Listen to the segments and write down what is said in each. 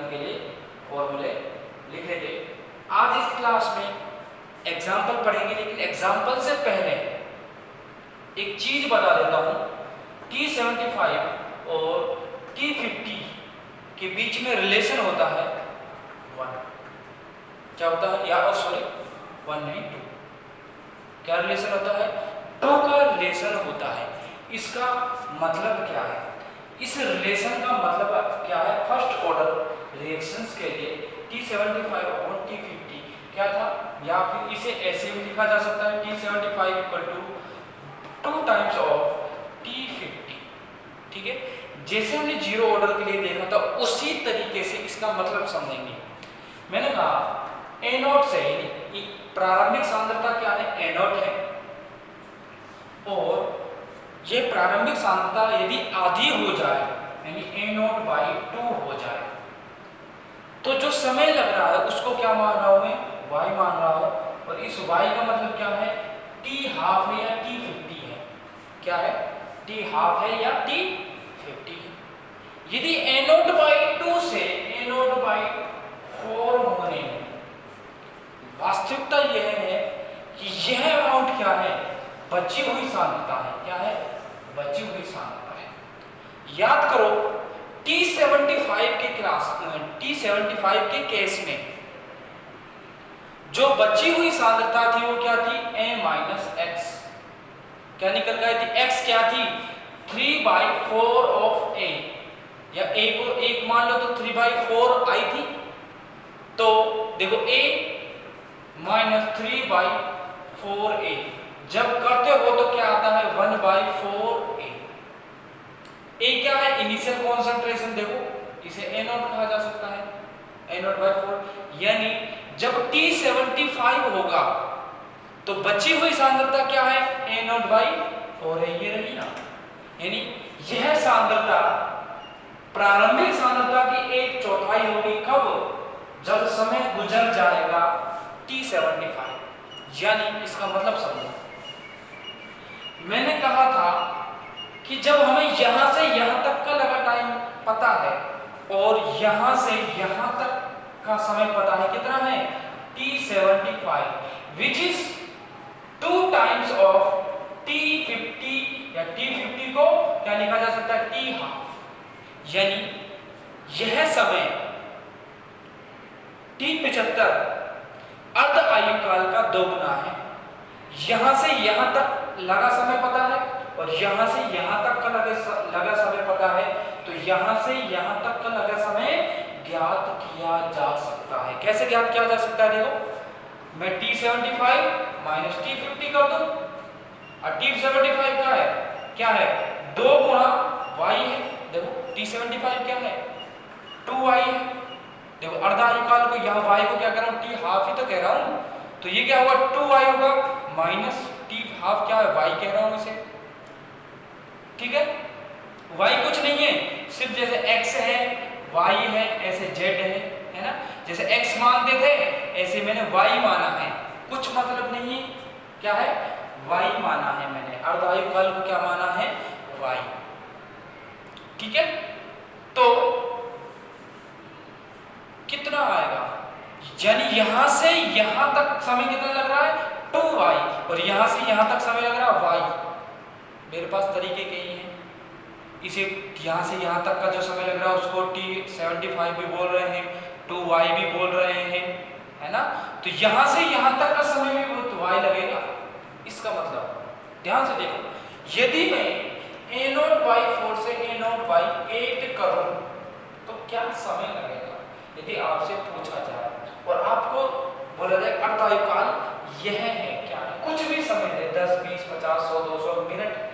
करने के लिए फॉर्मूले लिख लेते। आज इस क्लास में एग्जाम्पल पढ़ेंगे, लेकिन एग्जाम्पल से पहले एक चीज बता देता हूं। T75 और T50 के बीच में रिलेशन होता है 1। क्या होता है? या सॉरी 1 नहीं 2। क्या रिलेशन होता है? 2 का रिलेशन होता है। इसका मतलब क्या है? इस रिलेशन का मतलब क्या है? फर्स्ट ऑर्डर रिएक्शंस के लिए T75 और T50 क्या था, या फिर इसे ऐसे भी लिखा जा सकता है T75 equal to 2 times of T50। ठीक है, जैसे हमने जीरो ऑर्डर के लिए देखा था उसी तरीके से इसका मतलब समझेंगे। मैंने कहा A0 से प्रारंभिक सांद्रता क्या है? A0 है, और ये प्रारंभिक सांद्रता यदि आधी हो जाए यानी A0/2 हो जाए तो जो समय लग रहा है उसको क्या मान रहा हूं मैं? y मान रहा हूं। और इस y का मतलब क्या है? T½ है या T50 है? क्या है? T½ है या T50 है। यदि A0/2 से A0/4 होने में वास्तविकता यह है कि यह अमाउंट क्या है? बची हुई सांद्रता है। क्या है? बची हुई सांद्रता है। याद करो T75 के केस में जो बची हुई सांद्रता थी वो क्या थी? A-x। क्या निकल गई थी? x क्या थी? 3/4 ऑफ A, या A को 1 मान लो तो 3/4 आई थी। तो देखो A - 3/4A जब करते हो तो क्या आता है? 1/4A। A क्या है? Initial concentration. देखो इसे A0 कहा जा सकता है, A0/4। यानी जब T75 होगा तो बची हुई सांद्रता क्या है? A0/4 है, ये रही ना। यानी यह सांद्रता प्रारंभिक सांद्रता की 1/4 होगी। कब? जब समय गुजर जाएगा T75। यानी इसका मतलब समझो, मैंने कहा था कि जब हमें यहां से यहां तक का लगा टाइम पता है और यहां से यहां तक का समय पता है, कितना है? T75 which is 2 times of T50, या T50 को क्या लिखा जा सकता है? T½ यानी यह समय T75 अर्ध आयु काल का 2 गुना है। यहां से यहां तक लगा समय पता है और यहां से यहां तक का लगा समय पता है, तो यहां से यहां तक का लगा समय ज्ञात किया जा सकता है। कैसे ज्ञात किया जा सकता है? देखो मैं T75 माइनस T50 कर दूं, और T75 क्या है? क्या है? 2 गुणा y है। देखो T75 क्या है? 2y है। देखो अर्धा आयु काल को यहाँ y को क्या कर रहा हूँ? T½ ही तो कह रहा हूँ, तो ये क्या होगा? 2y होगा माइनस T½ क्या है? y कह रहा हूँ इसे। ठीक है, y कुछ नहीं है, सिर्फ जैसे x है y है ऐसे z है ना। जैसे x मानते थे ऐसे मैंने y माना है, कुछ मतलब नहीं है। क्या है? y माना है मैंने, अर्ध आयु काल को क्या माना है? y। ठीक है, तो कितना आएगा? यानी यहां से यहां तक समय कितना लग रहा है? 2y, और यहां से यहां तक समय लग रहा है y। मेरे पास तरीके कई हैं, इसे यहां से यहां तक का जो समय लग रहा है उसको T75 भी बोल रहे हैं, 2y भी बोल रहे हैं, है ना। तो यहां से यहां तक का समय भी तो y लगेगा। इसका मतलब ध्यान से देखो, यदि मैं A0/4 से A0/8 करूं तो क्या समय लगेगा? यदि आपसे पूछा जाए और आपको बोला जाए अर्ध आयु काल यह है, क्या है? कुछ भी समय दे, 10, 20, 50, 100, 200 मिनट है,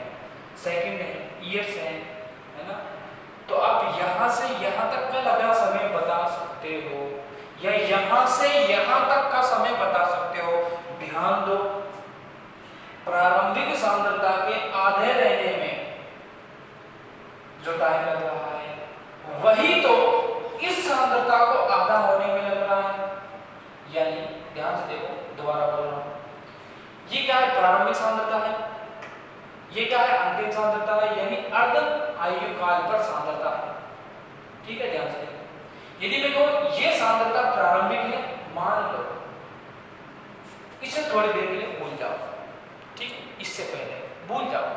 सेकंड है, ईयर्स है ना। तो आप यहां से यहां तक का लगा समय बता सकते हो, या यहां से यहां तक का समय बता सकते हो। ध्यान दो, प्रारंभिक सांद्रता के आधे रहने में जो टाइम लग रहा है वही तो इस सांद्रता को आधा होने में लग रहा है। यानी ध्यान से देखो, दोबारा बोल रहा हूं, ये क्या है? प्रारंभिक सांद्रता है, ये क्या है? अंतिम सांद्रता है, यानी अर्ध आयु काल पर सांद्रता है। ठीक है, ध्यान से देखो, यदि मैं कहूं ये सांद्रता प्रारंभिक है, मान लो, इसे थोड़ी देर के लिए भूल जाओ, ठीक, इससे पहले भूल जाओ।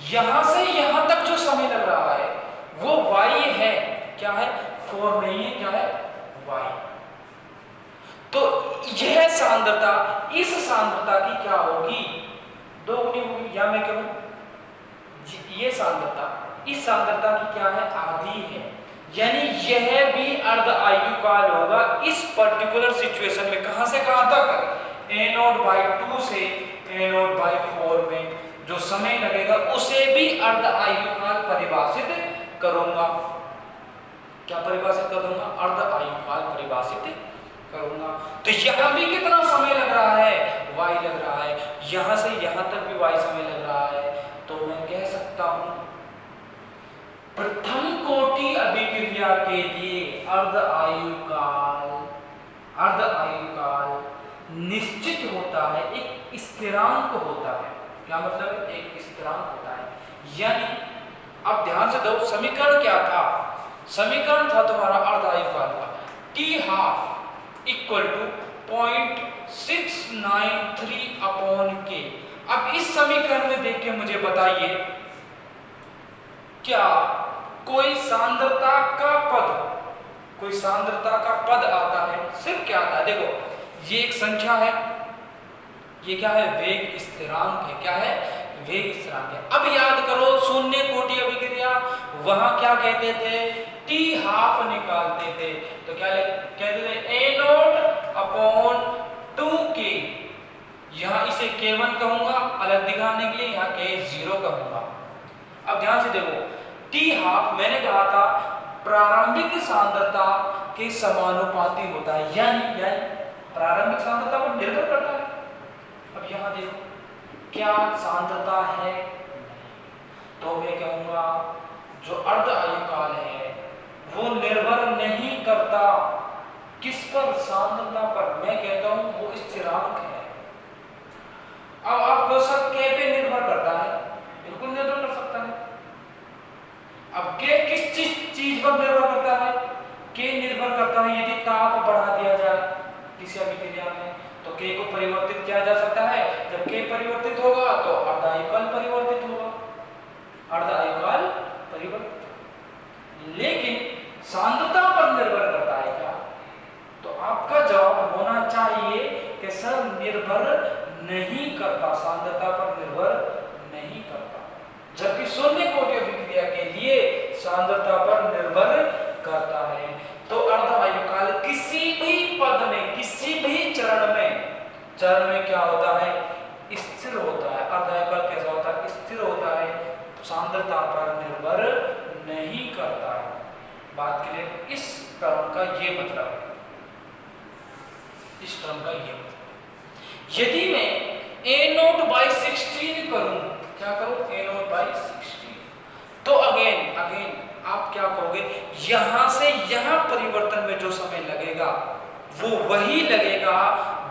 यहां से यहां तक जो समय लग रहा है वो y है, क्या है, 4 नहीं है, क्या है, y। तो यह सांद्रता इस सांद्रता की क्या होगी, दोगुनी होगी, या मैं कहूं ये सांद्रता इस सांद्रता की क्या है, आधी है। यानी यह भी अर्ध आयुकाल होगा इस पर्टिकुलर सिचुएशन में। कहां से कहां तक, a0/2 से a0/4 में जो समय लगेगा उसे भी अर्ध आयुकाल परिभाषित करूंगा। क्या परिभाषित कर दूंगा, अर्ध आयुकाल परिभाषित करूंगा। तो यहां भी कितना समय लग रहा है, y लग रहा है, यहां से यहां तक भी y समय लग रहा है। तो मैं कह सकता हूं प्रथम कोटि अभिक्रिया के लिए अर्ध आयुकाल निश्चित होता है, एक स्थिरांक होता है। क्या मतलब, एक स्थिरांक होता है। यानी अब ध्यान से दो, समीकरण क्या था, समीकरण था तुम्हारा अर्ध आयुकाल का, t½ = 0.693/k। अब इस समीकरण में देख के मुझे बताइए, क्या कोई सांद्रता का पद आता है, सिर्फ क्या आता है, देखो ये एक संख्या है, ये क्या है, वेग स्थिरांक है, क्या है, वेग स्थिरांक है। अब याद करो शून्य कोटि अभिक्रिया, वहां क्या कहते थे, t½ निकालते थे, तो क्या कहते थे, a0/2k। यहां इसे k1 कहूंगा अलग दिखाने के लिए, यहां k0 कहूंगा। अब ध्यान से देखो, t½ मैंने कहा था प्रारंभिक सांद्रता के समानुपाती होता है, यानी प्रारंभिक सांद्रता पर निर्भर करता है। अब यहां देखो क्या सांद्रता है, तो मैं कहूंगा जो अर्ध आयुकाल है वो निर्भर नहीं करता किस पर, सांद्रता पर। मैं कहता हूं वो स्थिरांक है। अब आप क्वेश्चन k पे निर्भर करता है, बिल्कुल निर्भर कर सकता है। अब k किस चीज पर निर्भर करता है, k निर्भर करता है यदि ताप बढ़ा दिया जाए किसी अभिक्रिया में, तो k को परिवर्तित किया जा सकता है। जब k परिवर्तित होगा तो अर्ध आयुकाल परिवर्तित होगा, अर्ध आयुकाल परिवर्तित। लेकिन सांद्रता पर निर्भर करता है क्या, तो आपका जवाब होना चाहिए कि सर निर्भर नहीं करता, सांद्रता पर निर्भर नहीं करता। जबकि शून्य कोटि अभिक्रिया के लिए सांद्रता पर निर्भर करता है। तो अर्ध आयुकाल किसी भी पद में, किसी भी चरण में क्या होता है, स्थिर होता है। अर्ध आयुकाल कैसा होता है, स्थिर होता है, सांद्रता पर निर्भर नहीं करता है। बात के लिए इस टर्म का ये मतलब है, इस टर्म का ये मतलब। यदि मैं a0/16 करूं, क्या करूं, a0/16, तो अगेन आप क्या कहोगे, यहां से यहां परिवर्तन में जो समय लगेगा वो वही लगेगा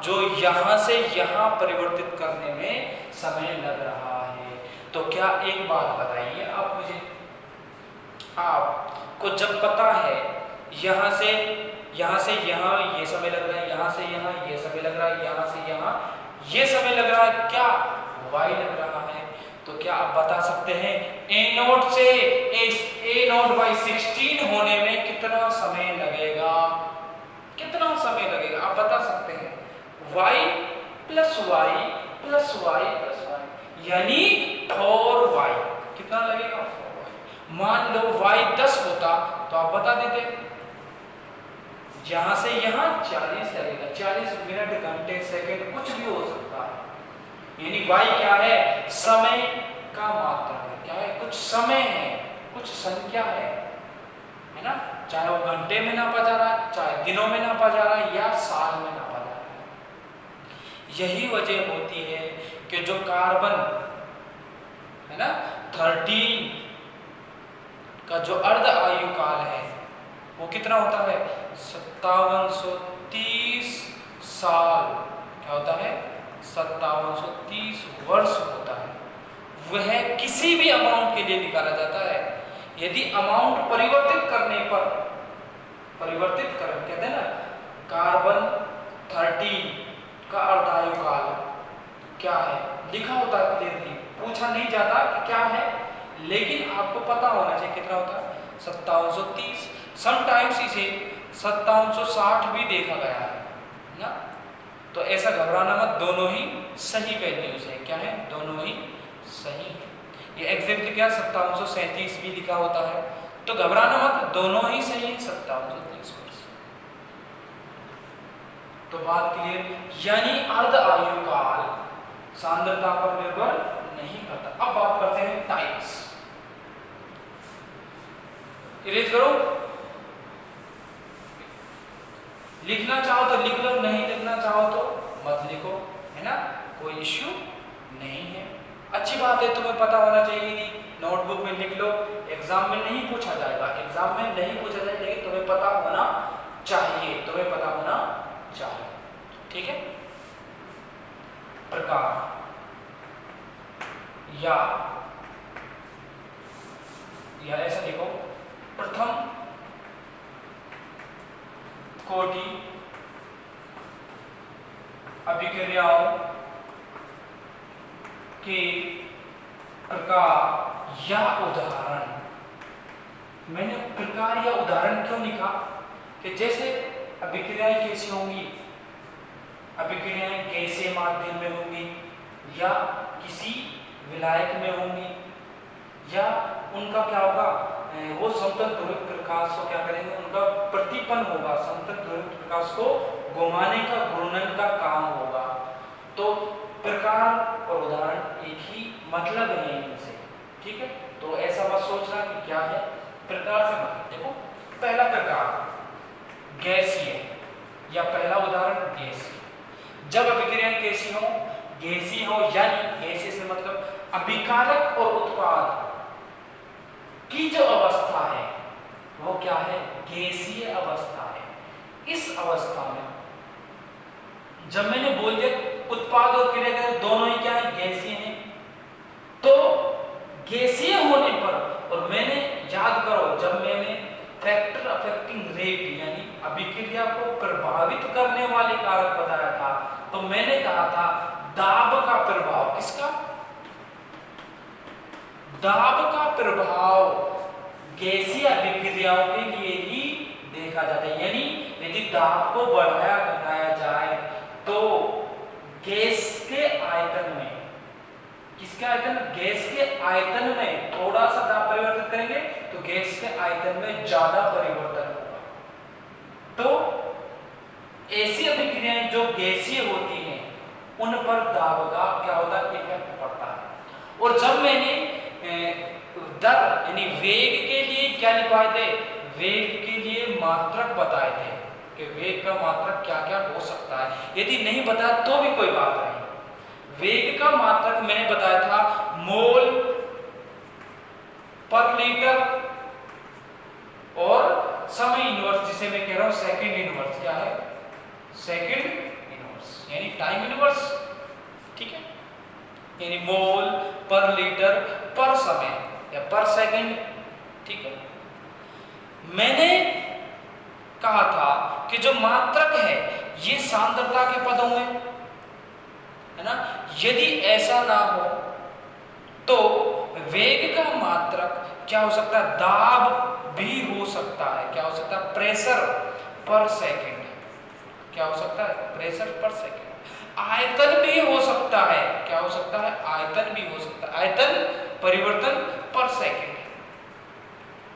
जो यहां से यहां परिवर्तित करने में समय लग रहा है। तो क्या एक बात बताइए आप मुझे, आपको जब पता है यहां से यहां ये समय लग रहा है, यहां से यहां ये समय लग रहा है, यहां से यहां ये समय लग रहा है, क्या y लग रहा है, तो क्या आप बता सकते हैं a0 से a0/16 होने में कितना समय लगेगा, कितना समय लगेगा आप बता सकते हैं, y + y + y + y, यानी 4y। कितना लगेगा, 4y। मान लो y 10 होता तो आप बता देते, यहां से यहां 40 लगेगा, 40 मिनट, घंटे, सेकंड कुछ भी हो सकता है। यानी y क्या है, समय का मात्रक है, क्या है, कुछ समय है, कुछ संख्या है ना, चाहे वो घंटे में नापा जा रहा है, चाहे दिनों में नापा जा रहा है, या साल में नापा जा रहा है। यही वजह होती है कि जो कार्बन है ना 13 का जो अर्ध आयुकाल है वो कितना होता है, 5730 साल, क्या होता है, 5730 वर्ष होता है। वह किसी भी अमाउंट के लिए निकाला जाता है। यदि अमाउंट परिवर्तित करने पर परिवर्तित करण कहते हैं ना, कार्बन 13 का अर्धायु काल क्या है, लिखा होता है क्लियरली, पूछा नहीं जाता कि क्या है, लेकिन आपको पता होना चाहिए कितना होता है 5730। समटाइम्स इसे 5760 भी देखा गया है ना। तो ऐसा घबराना मत, दोनों ही सही वैल्यूज है। क्या है? दोनों ही सही है। ये एग्जैक्टली क्या 5737 भी लिखा होता है, तो घबराना मत, दोनों ही सही है 5730। तो बात क्लियर, यानी अर्ध आयु काल सांद्रता पर निर्भर नहीं करता। अब बात करते हैं टाइप्स। इरेज करो, लिखना चाहो तो लिख लो, नहीं लिखना चाहो तो मत लिखो, है ना, कोई इश्यू नहीं है। अच्छी बात है, तुम्हें पता होना चाहिए, नहीं नोटबुक में लिख लो, एग्जाम में नहीं पूछा जाएगा, एग्जाम में नहीं पूछा जाएगा, लेकिन तुम्हें पता होना चाहिए, तुम्हें पता होना चाहिए, ठीक है। प्रकार या ऐसा देखो, प्रथम कोटि अभिक्रियाओं के प्रकार या उदाहरण। मैंने प्रकार या उदाहरण क्यों लिखा कि जैसे अभिक्रियाएं कैसी होंगी, अभिक्रियाएं कैसे माध्यम में होंगी, या किसी विलायक में होंगी, या उनका क्या होगा, वो समतल ध्रुवित प्रकाश को क्या करेंगे, उनका प्रतिपन्न होगा, समतल ध्रुवित प्रकाश को घुमाने का, घूर्णन का काम होगा। तो प्रकार और उदाहरण एक ही मतलब है इनसे, ठीक है। तो ऐसा मत सोचना कि क्या है, प्रकार से मतलब देखो, पहला प्रकार गैसीय, या पहला उदाहरण गैसीय। जब अभिक्रियाएं कैसी हो, गैसीय हो, यानी गैसीय से मतलब अभिकारक और उत्पाद की जो अवस्था है वो क्या है, गैसीय अवस्था है। इस अवस्था में जब मैंने बोल दिया उत्पाद और क्रिया दोनों ही क्या है, गैसीय हैं, तो गैसीय होने पर, और मैंने याद करो जब मैंने फैक्टर अफेक्टिंग रेट यानी अभिक्रिया को प्रभावित करने वाले कारक बताया था, तो मैंने कहा था दाब का प्रभाव, किसका, दाब का प्रभाव गैसीय अभिक्रियाओं के लिए ही देखा जाता है। यानी यदि दाब को बढ़ाया घटाया जाए तो गैस के आयतन में, किसके आयतन, गैस के आयतन में थोड़ा सा दाब परिवर्तित करेंगे तो गैस के आयतन में ज्यादा परिवर्तन होगा। तो ऐसी अभिक्रियाएं जो गैसीय होती हैं उन पर दाब का क्या होता है, इफेक्ट पड़ता है। और जब मैंने दर यानी वेग के लिए क्या लिखवाए थे, वेग के लिए मात्रक बताए थे कि वेग का मात्रक क्या क्या हो सकता है। यदि नहीं बताया तो भी कोई बात नहीं, वेग का मात्रक मैंने बताया था मोल पर लीटर और समय इनवर्स, जिसे मैं कह रहा हूं सेकंड इनवर्स। क्या है, सेकंड इनवर्स यानी टाइम इनवर्स, ठीक है, यानी मोल पर लीटर पर समय या पर सेकंड, ठीक है। मैंने कहा था कि जो मात्रक है ये सांद्रता के पदों में है ना, यदि ऐसा ना हो तो वेग का मात्रक क्या हो सकता है, दाब भी हो सकता है। क्या हो सकता है, प्रेशर पर सेकंड, क्या हो सकता है, प्रेशर पर सेकंड। आयतन भी हो सकता है, क्या हो सकता है, आयतन भी हो सकता है, आयतन परिवर्तन पर सेकंड,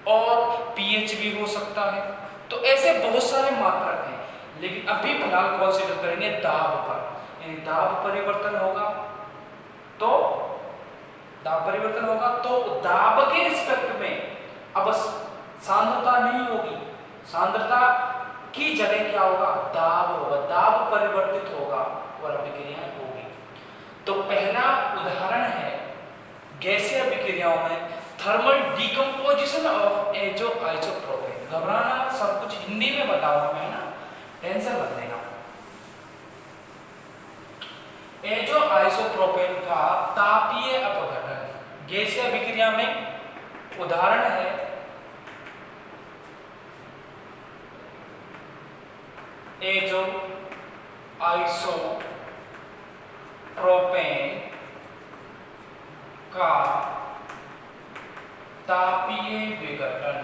और पीएच भी हो सकता है। तो ऐसे बहुत सारे मात्रक हैं, लेकिन अभी फिलहाल कंसीडर करेंगे दाब पर, यानी दाब परिवर्तन होगा तो दाब परिवर्तन होगा तो दाब के रिस्पेक्ट में अब सांद्रता नहीं होगी, सांद्रता की जगह क्या होगा, दाब होगा, दाब परिवर्तित होगा और अभिक्रिया होगी। तो पहला उदाहरण है गैसीय अभिक्रियाओं में thermal decomposition of azo isopropene. घबराना, सब कुछ हिंदी में बताऊंगा मैं ना, टेंशन मत लेना। एजो आइसोप्रोपेन का तापीय अपघटन गैसीय अभिक्रिया में उदाहरण है एजो आइसोप्रोपेन का तापीय विघटन,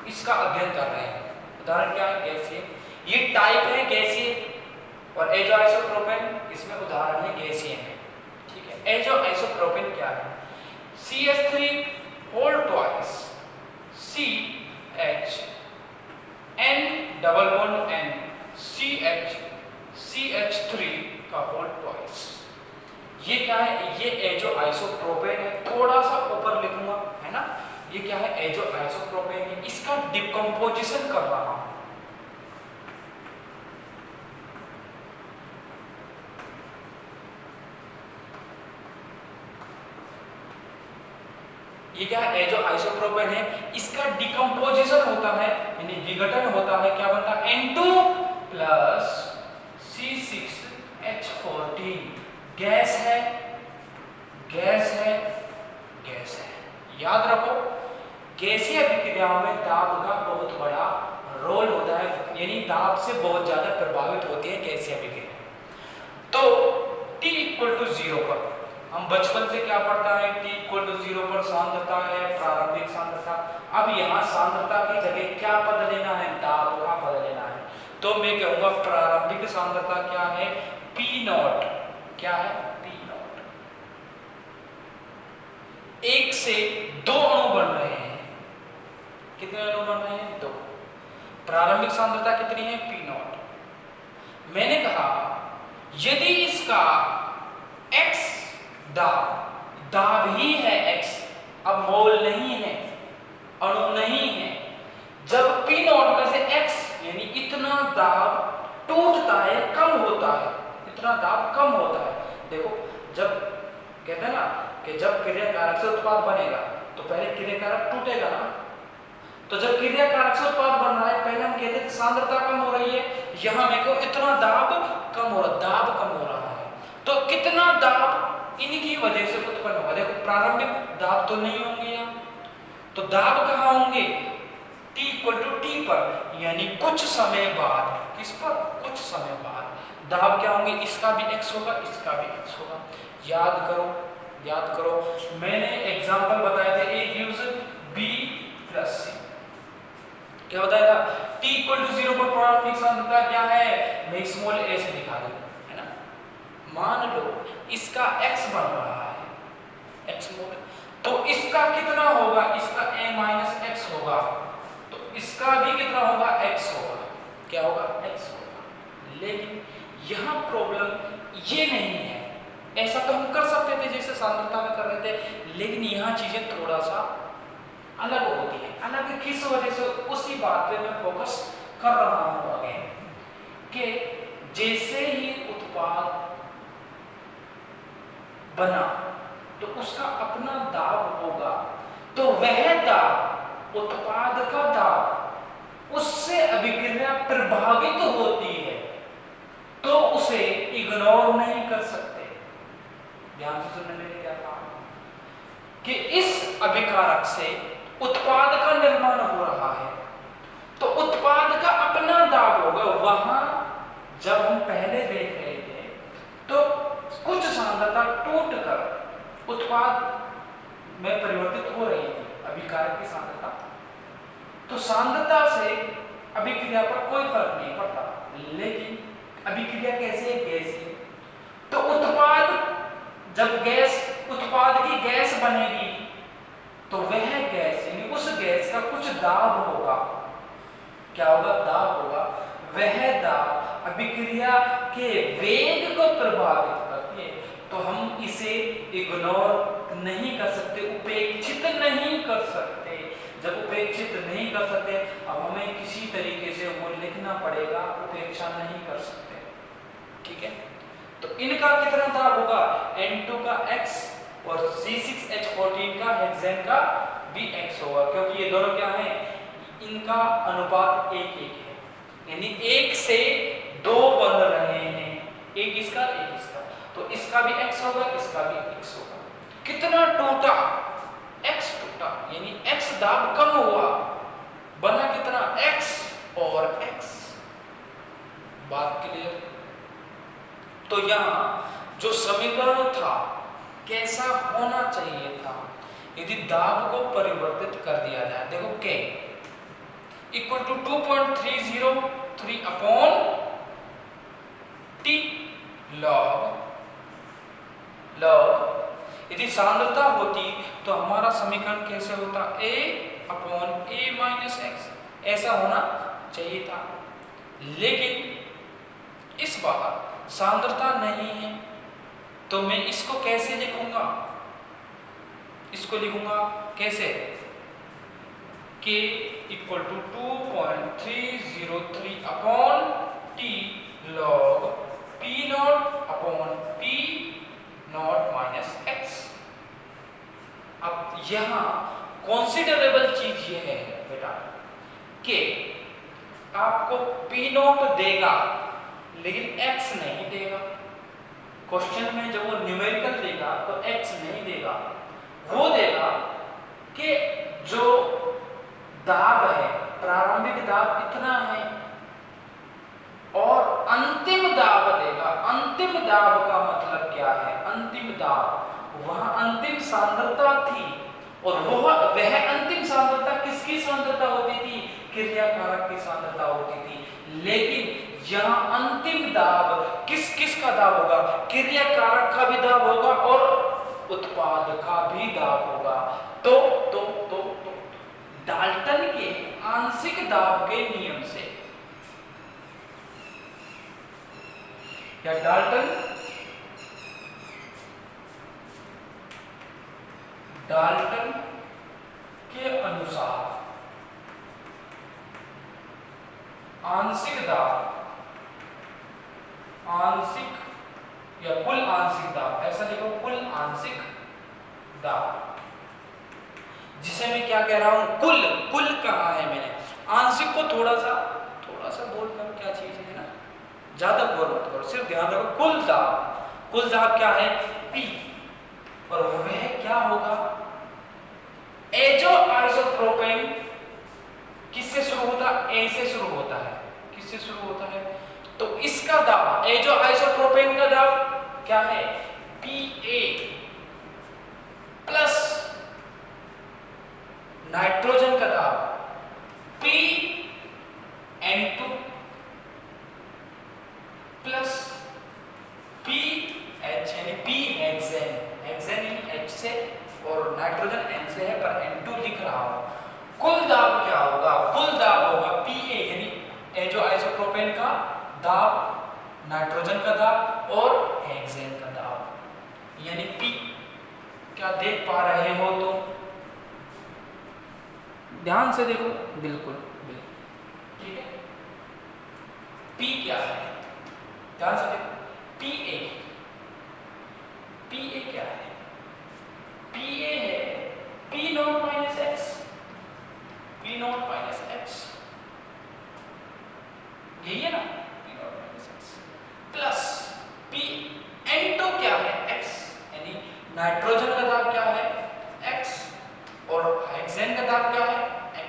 इसका अध्ययन कर रहे हैं। उदाहरण क्या है? गैसीय। ये टाइप है गैसीय और एजो आइसोप्रोपेन इसमें उदाहरण है गैसीय में। ठीक है, एजो आइसोप्रोपेन क्या है? CH3 whole twice CH N double bond N CH3 का होल ट्वाइस। ये क्या है? ये एजो आइसोप्रोपेन है। थोड़ा सा ऊपर लिखूंगा, है ना। ये क्या है? एजो आइसोप्रोपेन है। इसका डिकम्पोजिशन कर रहा हूं। ये क्या है? एजो आइसोप्रोपेन है। इसका डिकम्पोजिशन होता है यानी विघटन होता है। क्या बनता है? N2 plus C6H14। गैस है, गैस है, गैस है। याद रखो, गैसीय अभिक्रियाओं में दाब का बहुत बड़ा रोल होता है, यानी दाब से बहुत ज्यादा प्रभावित होती है गैसीय अभिक्रिया। तो T इक्वल टू 0 पर हम बचपन से क्या पढ़ता है? T इक्वल टू 0 पर सांद्रता है प्रारंभिक सांद्रता। अब यहाँ सांद्रता की जगह क्या पद लेना है? दाब का पद लेना है। तो मैं कहूंगा प्रारंभिक सांद्रता क्या है? P not. क्या है? P not. 1 से 2 अणु बन रहे हैं। कितने अणु बन रहे हैं? 2। प्रारंभिक सांद्रता कितनी है? P not. मैंने कहा यदि इसका x दाब ही है x, अब मोल नहीं है, अणु नहीं है। जब P नॉट में से x यानी इतना दाब टूटता है, कम होता है, इतना दाब कम होता है। देखो, जब कहते हैं ना कि जब क्रियाकारक से उत्पाद बनेगा तो पहले क्रियाकारक टूटेगा ना। तो जब क्रियाकारक से उत्पाद बन रहा है, पहले हम कहते थे सांद्रता कम हो रही है, यहां में को इतना दाब कम हो रहा, दाब कम हो रहा है। तो कितना दाब इनकी वजह से उत्पन्न होगा। देखो, प्रारंभिक दाब तो नहीं होंगे यहाँ, तो दाब कहाँ होंगे? T इक्वल टू T पर, यानी कुछ समय बाद। किस पर? कुछ समय बाद दाब क्या होंगे? इसका भी x होगा, इसका भी x होगा। याद करो, याद करो, मैंने एग्जांपल बताए थे A gives B plus C। क्या बताया था? T इक्वल टू 0 पर प्रारंभिक सांद्रता क्या है? मैं स्मॉल a से दिखा दूं, है ना। मान लो इसका x बन रहा है, x मोल, तो इसका कितना होगा? इसका a माइनस x होगा, तो इसका भी कितना होगा? x होगा। क्या होगा? x होगा। लेकिन यहाँ प्रॉब्लम ये नहीं है। ऐसा तो हम कर सकते थे जैसे सांद्रता में कर रहे थे, लेकिन यहाँ चीजें थोड़ा सा अलग होती है। अलग किस वजह से? उसी बात पे मैं फोकस कर रहा हूँ आगे कि जैसे ही उत्पाद बना तो उसका अपना दाब होगा, तो वह दाब, उत्पाद का दाब, उससे अभिक्रिया प्रभावित होती है, तो उसे इग्नोर नहीं कर सकते। ध्यान से सुनने में क्या कहा कि इस अभिकारक से उत्पाद का निर्माण हो रहा है, तो उत्पाद का अपना दाब होगा। वहां जब हम पहले देख रहे थे तो कुछ सांद्रता टूटकर उत्पाद में परिवर्तित हो रही थी, अभिकारक की सांद्रता। तो सांद्रता से अभिक्रिया पर कोई फर्क नहीं पड़ता। लेकिन अभिक्रिया कैसे है? गैसीय। तो उत्पाद, जब गैस, उत्पाद की गैस बनेगी तो वह गैस यानी उस गैस का कुछ दाब होगा। क्या होगा? दाब होगा। वह दाब अभिक्रिया के वेग को प्रभावित करती है, तो हम इसे इग्नोर नहीं कर सकते, उपेक्षित नहीं कर सकते। जब उपेक्षित नहीं कर सकते, अब हमें किसी तरीके से वो लिखना पड़ेगा, उपेक्षा नहीं कर सकते। ठीक है, तो इनका कितना दाब होगा? N2 का x और C6H14 का हेक्सेन का भी x होगा, क्योंकि ये दोनों क्या हैं? इनका अनुपात 1:1 है, यानी 1 से 2 बन रहे हैं, एक इसका एक इसका, तो इसका भी x होगा, इसका भी x होगा। कितना टूटा? x टूटा, यानी x दाब कम हुआ, बना कितना? x और x। बात क्लियर? तो यहाँ जो समीकरण था कैसा होना चाहिए था यदि दाब को परिवर्तित कर दिया जाए? देखो K equal to 2.303 upon T log यदि सांद्रता होती तो हमारा समीकरण कैसे होता? A upon A minus x, ऐसा होना चाहिए था। लेकिन इस बार सांद्रता नहीं है तो मैं इसको कैसे लिखूंगा? इसको लिखूंगा कैसे? K equal to 2.303 upon T log P not upon P not minus x. अब यहां कॉन्सिडरेबल चीज ये है बेटा कि आपको P नॉट देगा लेकिन x नहीं देगा। क्वेश्चन में जब वो न्यूमेरिकल देगा तो x नहीं देगा, वो देगा कि जो दाब है, प्रारंभिक दाब इतना है और अंतिम दाब देगा। अंतिम दाब का मतलब क्या है? अंतिम दाब, वहां अंतिम सांद्रता थी और वह अंतिम सांद्रता किसकी सांद्रता होती थी? क्रिया कारक की सांद्रता होती थी। लेकिन यहाँ अंतिम दाब किस किस का दाब होगा? क्रिया कारक का भी दाब होगा और उत्पाद का भी दाब होगा। तो डाल्टन के आंशिक दाब के नियम से या डाल्टन के अनुसार आंशिक दाब, आंशिक या कुल आंशिक दाब, ऐसा लिखो कुल आंशिक दाब, जिसे मैं क्या कह रहा हूं? कुल कहा है मैंने। आंशिक को थोड़ा सा बोल कर क्या चीज है ना, ज्यादा गौर मत करो, सिर्फ ध्यान रखो कुल दाब क्या है? P। और वह क्या होगा? एजो आइसोप्रोपेन किससे शुरू होता? A से शुरू होता है। किससे शुरू होता है? तो इसका दाब, एजो आइसोप्रोपेन का दाब क्या है? Pa प्लस नाइट्रोजन का दाब PN2 प्लस PH यानी P हेक्सेन, हेक्सेन H से और नाइट्रोजन N से है पर N2 लिख रहा हूं। कुल दाब क्या होगा? कुल दाब होगा Pa यानी एजो आइसोप्रोपेन का दाब, नाइट्रोजन का दाब और हेक्सेन का दाब यानी P। क्या देख पा रहे हो? तो ध्यान से देखो, बिल्कुल ठीक है। P क्या है? ध्यान से देखो, Pa क्या है? Pa है P not minus x, P not minus x, यही है ना? P not minus x plus PN2 क्या है? X यानी नाइट्रोजन का दाब क्या है? X और हेक्सेन का दाब क्या है? X।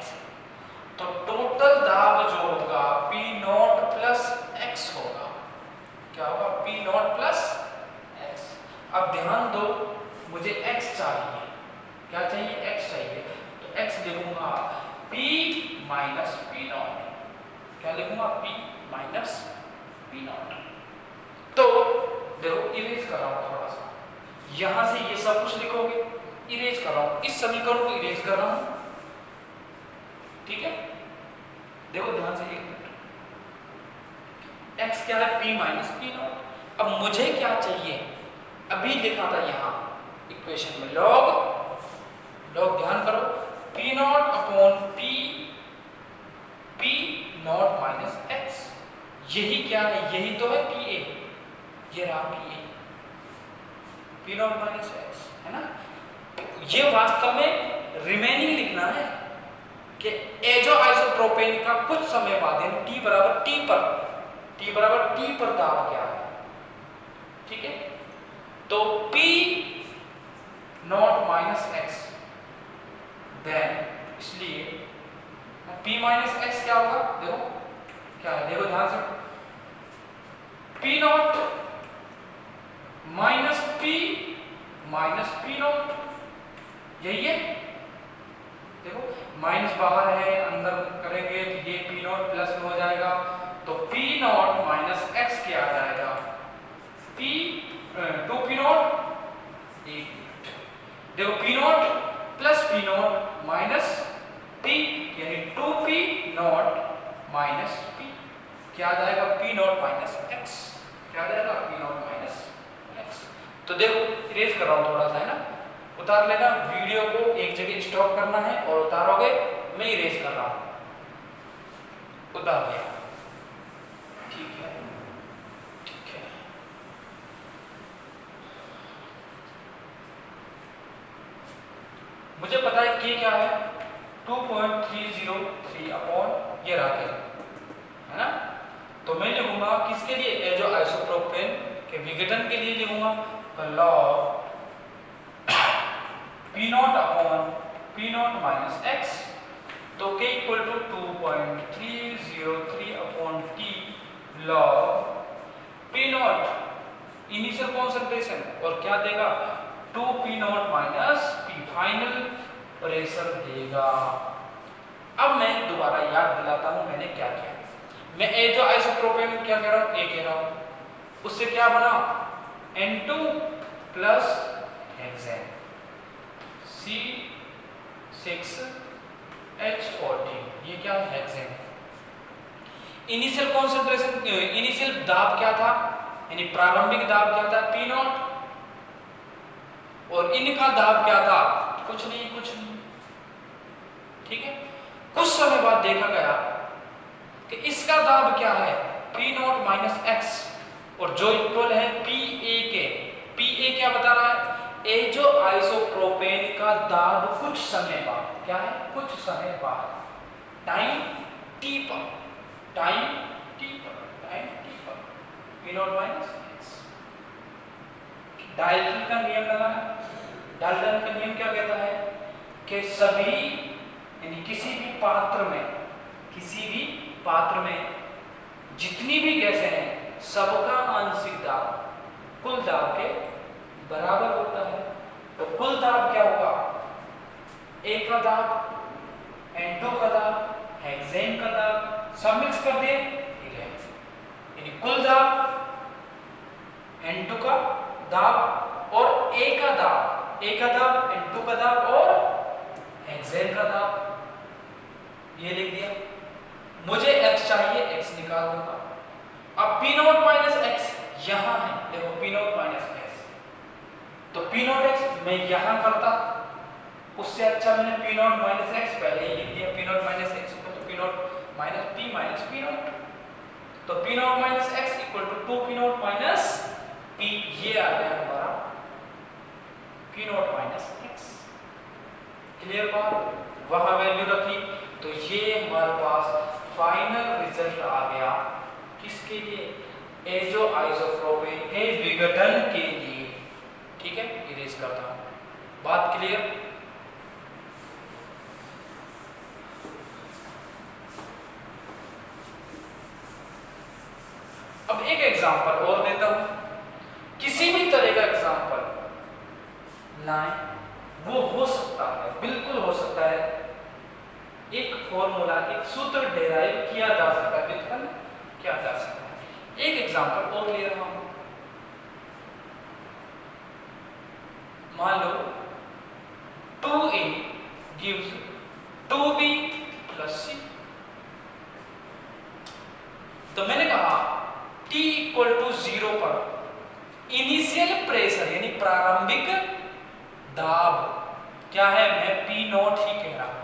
तो टोटल दाब जो होगा P नॉट प्लस X होगा। क्या होगा? P not plus X। अब ध्यान दो, मुझे X चाहिए। क्या चाहिए? X चाहिए। तो X लिखूंगा P माइनस P नॉट। क्या लिखूंगा? P minus P not. तो देखो इरेज कर रहा हूं थोड़ा सा, यहां से ये सब कुछ लिखोगे, इरेज कर रहा हूं, इस समीकरण को इरेज कर रहा हूं, ठीक है? देखो ध्यान से, एक मिनट। x क्या है? P minus P not. अब मुझे क्या चाहिए? अभी लिखा था यहां इक्वेशन में लॉग ध्यान करो, P not upon P not minus x। यही क्या है? यही तो है Pa, ये रहा Pa, P not minus x, है ना? ये वास्तव में रिमेनिंग लिखना है कि एजो आइसोप्रोपेन का कुछ समय बाद यानी T बराबर T पर दाब क्या है, ठीक है? तो P not minus x, then इसलिए P माइनस x क्या होगा? देखो क्या है, देखो ध्यान से, P not minus P not, यही है। देखो माइनस बाहर है, अंदर करेंगे तो ये पी नॉट प्लस में हो जाएगा, तो पी नॉट माइनस एक्स क्या आ जाएगा, पी 2 पी नॉट। देखो P not plus P not minus P, यानी 2 पी नॉट माइनस पी क्या आ जाएगा, पी नॉट माइनस एक्स, क्या आ जाएगा, पी नॉट माइनस एक्स। तो देखो इरेज कर रहा हूं थोड़ा सा, है ना, उतार लेना, वीडियो को एक जगह स्टॉप करना है और उतारोगे, मैं इरेज कर रहा हूं, उतार दिया, ठीक है, ठीक है। मुझे पता है कि क्या है, 2.303 अपॉन ये राकेल, है ना, तो मैं लिखूंगा किसके लिए, ये जो आइसोप्रोपेन के विघटन के लिए लिखूंगा, log P not upon P not minus x, तो K equal to 2.303 upon T log P not initial concentration और क्या देगा, 2 P not minus P final pressure देगा। अब मैं दोबारा याद दिलाता हूं मैंने क्या किया, मैं ए जो आइसोप्रोपेन क्या कह रहा हूं, ए कह रहा हूं, उससे क्या बना, N2 प्लस हेक्सेन C6H14, ये क्या है, हेक्सेन। इनिशियल कॉन्सेंट्रेशन, इनिशियल दाब क्या था, यानी प्रारंभिक दाब क्या था, पी नॉट, और इनका दाब क्या था, कुछ नहीं, ठीक है। कुछ समय बाद देखा गया कि इसका दाब क्या है, पी नॉट माइनस एक्स, और जो इक्वल है पी ए के, पी ए क्या बता रहा है, ए जो आइसोप्रोपेन का दाब कुछ समय बाद, क्या है, कुछ समय बाद, टाइम टी पर, P not minus x. Dalton का नियम लगा है, डाल्टन का नियम क्या कहता है कि सभी, यानी किसी भी पात्र में जितनी भी गैसें हैं सबका आंशिक दाब कुल दाब के बराबर होता है। तो कुल दाब क्या होगा, ए का दाब, N2 का दाब, हेक्सेन का दाब, सब मिक्स कर दिए, यानी कुल दाब, N2 का दाब और ए का दाब, N2 का दाब और हेक्सेन का दाब, ये लिख दिया। मुझे x चाहिए, x निकाल दूंगा। अब पी नॉट माइनस एक्स यहां है, देखो पी नॉट माइनस एक्स, तो पी नॉट एक्स मैं यहां करता, उससे अच्छा मैंने पी नॉट माइनस एक्स पहले ही लिख दिया, पी नॉट माइनस एक्स को तो p not minus P naught, तो p not minus x equal to 2 P not minus p, ये आ गया हमारा p not minus x. Clear बात, वहां वैल्यू रखी, तो ये हमारे पास फाइनल रिजल्ट आ गया, किसके लिए, ए जो आइसोप्रोपेन के विघटन के लिए, ठीक है, इरेज करता हूं, बात क्लियर। अब एक एग्जांपल और देता हूं, किसी भी तरह का एग्जांपल लाएं, वो हो सकता है, बिल्कुल हो सकता है, एक फॉर्मूला, एक सूत्र डेराइव किया जा सकता है, व्युत्पन्न किया जा सकता है। एक एग्जांपल और ले रहा हूं, मान लो 2a gives 2b plus c, तो मैंने कहा t इक्वल टू 0 पर इनिशियल प्रेशर यानी प्रारंभिक दाब क्या है, मैं पी नॉट ही कह रहा हूं,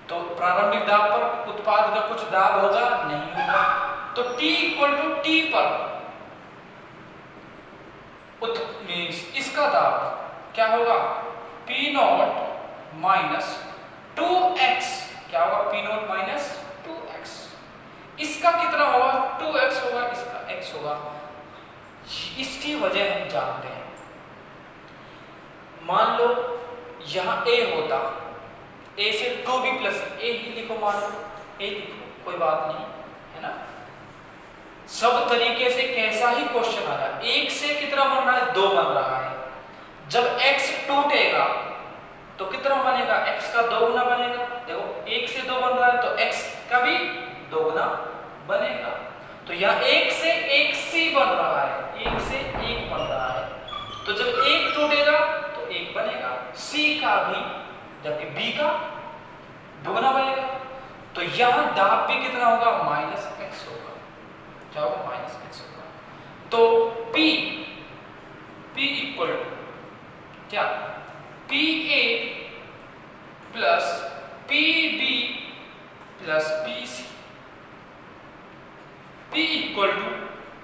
तो प्रारंभिक दाब पर उत्पाद का कुछ दाब होगा, नहीं होगा, तो T इक्वल टू टी पर इसका दाब क्या होगा, P नॉट माइनस 2x, क्या होगा, P नॉट माइनस 2x, इसका कितना होगा, 2x होगा, इसका x होगा। इसकी वजह हम जानते हैं, मान लो यहां a होता, a से 2b प्लस a ही लिखो, मान लो a लिखो, कोई बात नहीं है ना, सब तरीके से कैसा ही क्वेश्चन आया, एक से कितना बन रहा है, 2 बन रहा है। जब x टूटेगा तो कितना बनेगा, x का 2 गुना बनेगा। देखो 1 से 2 बन रहा है तो x का भी 2 गुना बनेगा। तो यहाँ 1 से 1 c बन रहा है, 1 से 1 बन रहा है। तो जब 1 टूटेगा तो 1 बनेगा, c का भी, जबकि b का 2 गुना बनेगा। तो यहाँ दाब भी कितना होगा, -x होगा। क्या होगा, -x होगा। तो p इक्वल टू क्या, PA plus PB plus PC। P equal to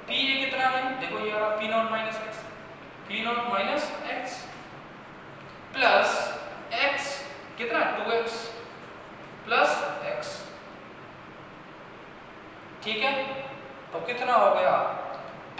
PA कितना है, देखो ये वाला P0 minus x, P0 minus x plus x कितना, 2x प्लस x। ठीक है, तो कितना हो गया, P